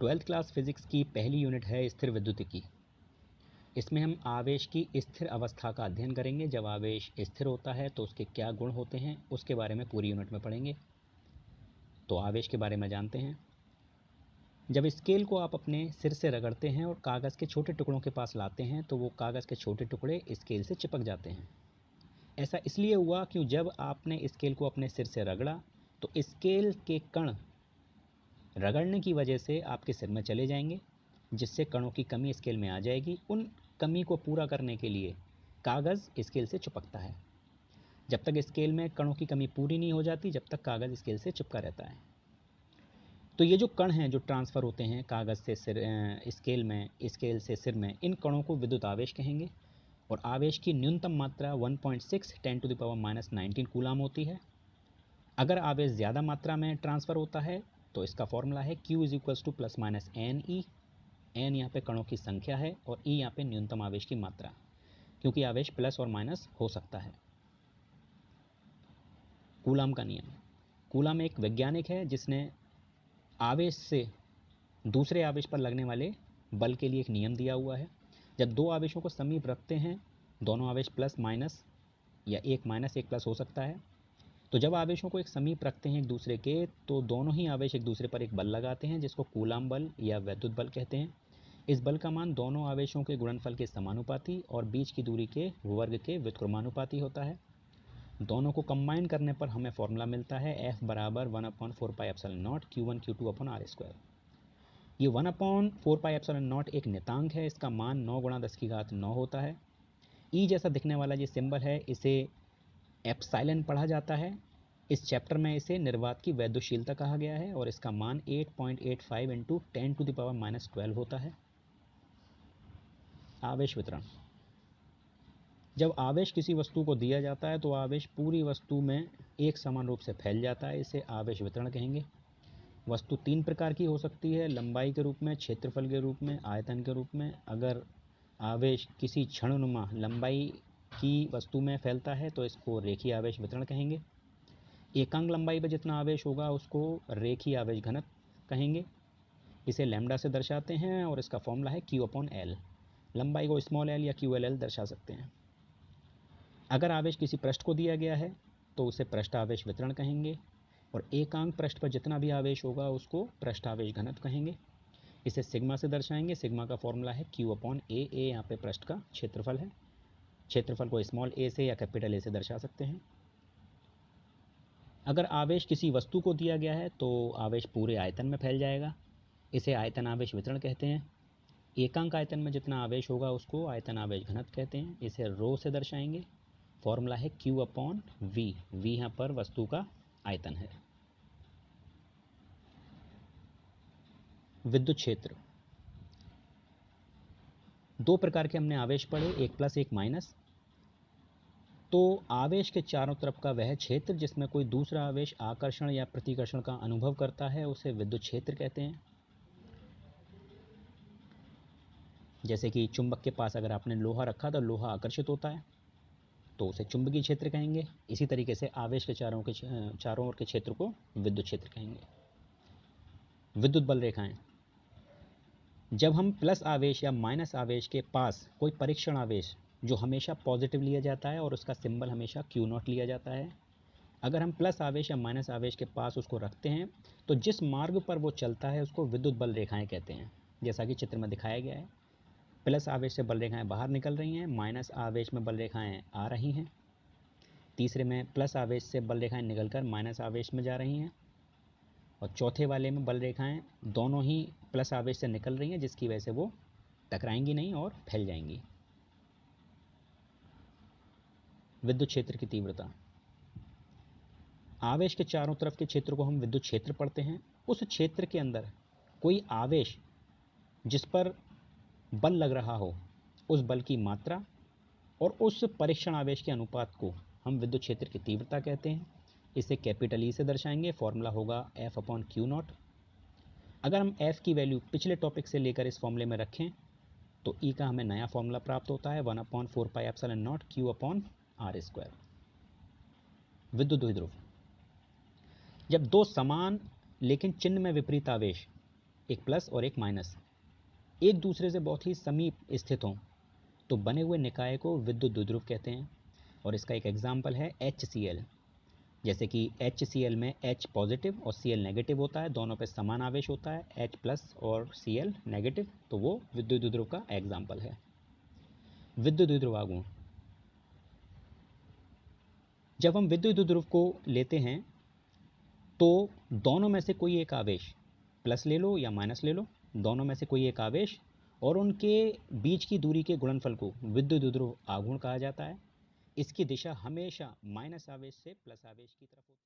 Twelfth class physics की पहली unit है स्थिर विद्युतिकी। इसमें हम आवेश की स्थिर अवस्था का अध्ययन करेंगे। जब आवेश स्थिर होता है तो उसके क्या गुण होते हैं उसके बारे में पूरी यूनिट में पढ़ेंगे। तो आवेश के बारे में जानते हैं। जब स्केल को आप अपने सिर से रगड़ते हैं और कागज़ के छोटे टुकड़ों के पास लाते हैं तो वो कागज़ के छोटे टुकड़े स्केल से चिपक जाते हैं। ऐसा इसलिए हुआ कि जब आपने स्केल को अपने सिर से रगड़ा तो स्केल के कण रगड़ने की वजह से आपके सिर में चले जाएंगे, जिससे कणों की कमी स्केल में आ जाएगी। उन कमी को पूरा करने के लिए कागज़ स्केल से चिपकता है। जब तक स्केल में कणों की कमी पूरी नहीं हो जाती, जब तक कागज़ स्केल से चिपका रहता है। तो ये जो कण हैं जो ट्रांसफ़र होते हैं कागज़ से स्केल में, स्केल से सिर में, इन कणों को विद्युत आवेश कहेंगे। और आवेश की न्यूनतम मात्रा 1.6 10⁻⁻19 कूलाम होती है। अगर आवेश ज़्यादा मात्रा में ट्रांसफ़र होता है तो इसका फॉर्मूला है Q = +-NE। एन यहाँ पे कणों की संख्या है और ई यहाँ पे न्यूनतम आवेश की मात्रा, क्योंकि आवेश प्लस और माइनस हो सकता है। कूलाम का नियम। कूलाम एक वैज्ञानिक है जिसने आवेश से दूसरे आवेश पर लगने वाले बल के लिए एक नियम दिया हुआ है। जब दो आवेशों को समीप रखते हैं, दोनों आवेश प्लस माइनस या एक माइनस एक प्लस हो सकता है। तो जब आवेशों को एक समीप रखते हैं एक दूसरे के, तो दोनों ही आवेश एक दूसरे पर एक बल लगाते हैं जिसको कूलाम बल या वैद्युत बल कहते हैं। इस बल का मान दोनों आवेशों के गुणनफल के समानुपाती और बीच की दूरी के वर्ग के व्युत्क्रमानुपाती होता है। दोनों को कंबाइन करने पर हमें फॉर्मूला मिलता है F = 1/4πε0 Q1 Q2/r²। ये 1/4πε0 एक नियतांक है। इसका मान 9 × 10⁹ होता है। ई जैसा दिखने वाला ये सिंबल है, इसे एप्सिलॉन पढ़ा जाता है। इस चैप्टर में इसे निर्वात की वैद्युशीलता कहा गया है और इसका मान 8.85 × 10⁻⁻12 होता है। आवेश वितरण। जब आवेश किसी वस्तु को दिया जाता है तो आवेश पूरी वस्तु में एक समान रूप से फैल जाता है। इसे आवेश वितरण कहेंगे। वस्तु तीन प्रकार की हो सकती है, लंबाई के रूप में, क्षेत्रफल के रूप में, आयतन के रूप में। अगर आवेश किसी क्षणनुमा लंबाई की वस्तु में फैलता है तो इसको रेखीय आवेश वितरण कहेंगे। एकांक लंबाई पर जितना आवेश होगा उसको रेखीय आवेश घनत्व कहेंगे। इसे लैम्डा से दर्शाते हैं और इसका फॉर्मूला है Q/L। लंबाई को स्मॉल l या QLL दर्शा सकते हैं। अगर आवेश किसी पृष्ठ को दिया गया है तो उसे पृष्ठ आवेश वितरण कहेंगे और एकांक पृष्ठ पर जितना भी आवेश होगा उसको पृष्ठ आवेश घनत्व कहेंगे। इसे सिग्मा से दर्शाएंगे। सिग्मा का फॉर्मूला है Q/A। ए यहाँ पे पृष्ठ का क्षेत्रफल है। क्षेत्रफल को स्मॉल a से या कैपिटल A से दर्शा सकते हैं। अगर आवेश किसी वस्तु को दिया गया है तो आवेश पूरे आयतन में फैल जाएगा। इसे आयतन आवेश वितरण कहते हैं। एकांक आयतन में जितना आवेश होगा उसको आयतन आवेश घनत्व कहते हैं। इसे रो से दर्शाएंगे। फॉर्मूला है Q/V। V यहाँ पर वस्तु का आयतन है। विद्युत क्षेत्र। दो प्रकार के हमने आवेश पढ़े, एक प्लस एक माइनस। तो आवेश के चारों तरफ का वह क्षेत्र जिसमें कोई दूसरा आवेश आकर्षण या प्रतिकर्षण का अनुभव करता है उसे विद्युत क्षेत्र कहते हैं। जैसे कि चुंबक के पास अगर आपने लोहा रखा तो लोहा आकर्षित होता है तो उसे चुंबकीय क्षेत्र कहेंगे। इसी तरीके से आवेश के चारों ओर के क्षेत्र को विद्युत क्षेत्र कहेंगे। विद्युत बल रेखाएं। जब हम प्लस आवेश या माइनस आवेश के पास कोई परीक्षण आवेश जो हमेशा पॉजिटिव लिया जाता है और उसका सिंबल हमेशा Q0 लिया जाता है, अगर हम प्लस आवेश या माइनस आवेश के पास उसको रखते हैं तो जिस मार्ग पर वो चलता है उसको विद्युत बल रेखाएं कहते हैं। जैसा कि चित्र में दिखाया गया है, प्लस आवेश से बल रेखाएं बाहर निकल रही हैं, माइनस आवेश में बल रेखाएं आ रही हैं, तीसरे में प्लस आवेश से बल रेखाएं निकलकर माइनस आवेश में जा रही हैं और चौथे वाले में बल रेखाएं दोनों ही प्लस आवेश से निकल रही हैं, जिसकी वजह से वो टकराएंगी नहीं और फैल जाएंगी। विद्युत क्षेत्र की तीव्रता। आवेश के चारों तरफ के क्षेत्र को हम विद्युत क्षेत्र पढ़ते हैं। उस क्षेत्र के अंदर कोई आवेश जिस पर बल लग रहा हो, उस बल की मात्रा और उस परीक्षण आवेश के अनुपात को हम विद्युत क्षेत्र की तीव्रता कहते हैं। इसे कैपिटल E से दर्शाएंगे। फॉर्मूला होगा F/Q0। अगर हम F की वैल्यू पिछले टॉपिक से लेकर इस फॉर्मूले में रखें तो E का हमें नया फॉर्मूला प्राप्त होता है 1/4πε0 Q/r²। विद्युत द्विध्रुव। जब दो समान लेकिन चिन्ह में विपरीत आवेश एक प्लस और एक माइनस, एक दूसरे से बहुत ही समीप स्थित हों तो बने हुए निकाय को विद्युत द्विध्रुव कहते हैं। और इसका एक एग्जाम्पल है HCl। जैसे कि HCl में H पॉजिटिव और Cl नेगेटिव होता है, दोनों पे समान आवेश होता है, H प्लस और Cl नेगेटिव, तो वो विद्युत द्विध्रुव का एग्जाम्पल है। विद्युत द्विध्रुव आघूर्ण, जब हम विद्युत द्विध्रुव को लेते हैं तो दोनों में से कोई एक आवेश, प्लस ले लो या माइनस ले लो, दोनों में से कोई एक आवेश और उनके बीच की दूरी के गुणनफल को विद्युत द्विध्रुव आघूर्ण कहा जाता है। इसकी दिशा हमेशा माइनस आवेश से प्लस आवेश की तरफ होती है।